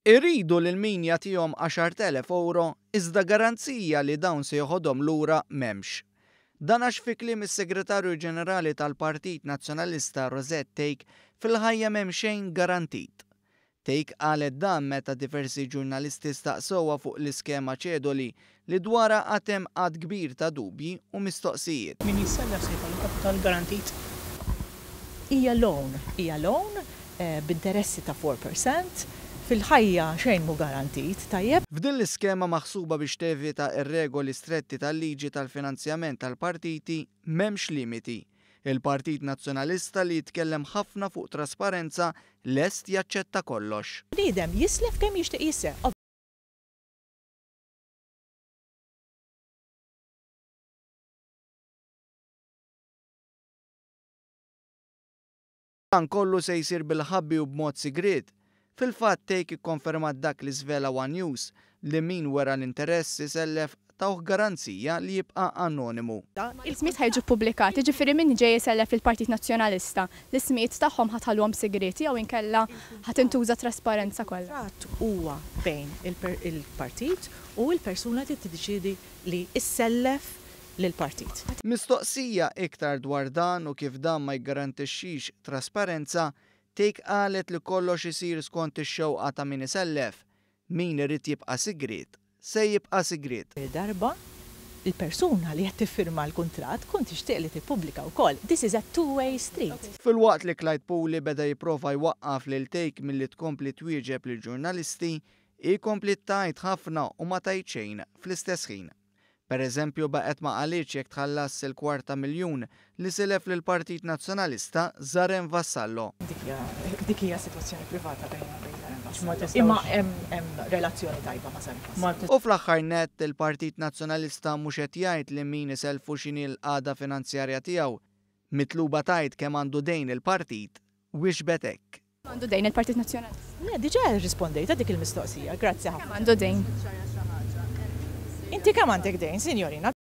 Irridu lil min jagħtihom 10,000 euro iżda garanzija li dawn se joħodhom lura m'hemmx. Dan għax fi kliem is-Segretarju Ġenerali tal-Partit Nazzjonalista Rosette Take fil-ħajja m'hemm xejn garantit. Take qalet dan meta diversi ġurnalisti staqsowha fuq l-iskema ċedoli li dwarha għad hemm għadd kbir ta' dubji u mistoqsijiet. Min jissellef se jkollu kapital garantit? Hija loan b'interessi ta' 4%. Fil-ħajja xejn mu garantit, tajjeb. F'din l-iskema maħsuba biex tevita ir-regoli stretti tal-liġi tal-finanzjament tal-partiti m'hemmx limiti. Il-Partit Nazzjonalista li jitkellem ħafna fuq trasparenza lest jaċċetta kollox. Bniedem jislef kemm jixtieq jisseq. Dan kollu se jsir bil-ħabbi u b'mod sigriet. Fil-fatt Take ikkonfermat dak li żvela One News li min wara l-interess isellef tawh garanzija li jibqa' anonimu. Il-smiet ħajġu pubblikati, ġifieri min ġej isellef fil-Partit Nazzjonalista. L-ismiet tagħhom ħatħallhom segreti jew inkella ħatintuża trasparenza kollha. Huwa bejn il-partit u l-persuna li tiddeċiedi li issellef lill-partit. Mistoqsija iktar dwar dan u kif dan ma jgarantixxix trasparenza, Take qalet li kollox isir skont ix-xewqa ta' min isellef. Min irid jibqa' sigriet se jibqa' sigriet. Darba il-persuna li qed tiffirma l-kuntratt kont tixtieq li tippubblika wkoll. This is a two-way street. Filwaqt li Clyde Poli beda jipprova jwaqqaf lil Take milli tkompli twieġeb lill-ġurnalisti, ikompli tgħid ħafna u ma tgħid xejn fl-istess ħin. Pereżempju baqgħet ma qalitx jekk tħallas il-250,000 li silef lill-Partit Nazzjonalista Zarem Vassallo. Dik hija sitwazzjoni privata imma hemm relazzjoni tajba ma' Zarem. U fl-aħħar nett il-Partit Nazzjonalista mhux qed jgħid li min iselfu x'inhi l-qagħda finanzjarja tiegħu. Mitluba tgħid kemm għandu dejn il-partit wixbet hekk. Għandu dejn il-Partit Nazzjonalista. Le diġà rrispondejt dik il-mistoqsija, grazzi ħafna. Għandu dejn. Inti kemm għandek dejn, Sinjorina?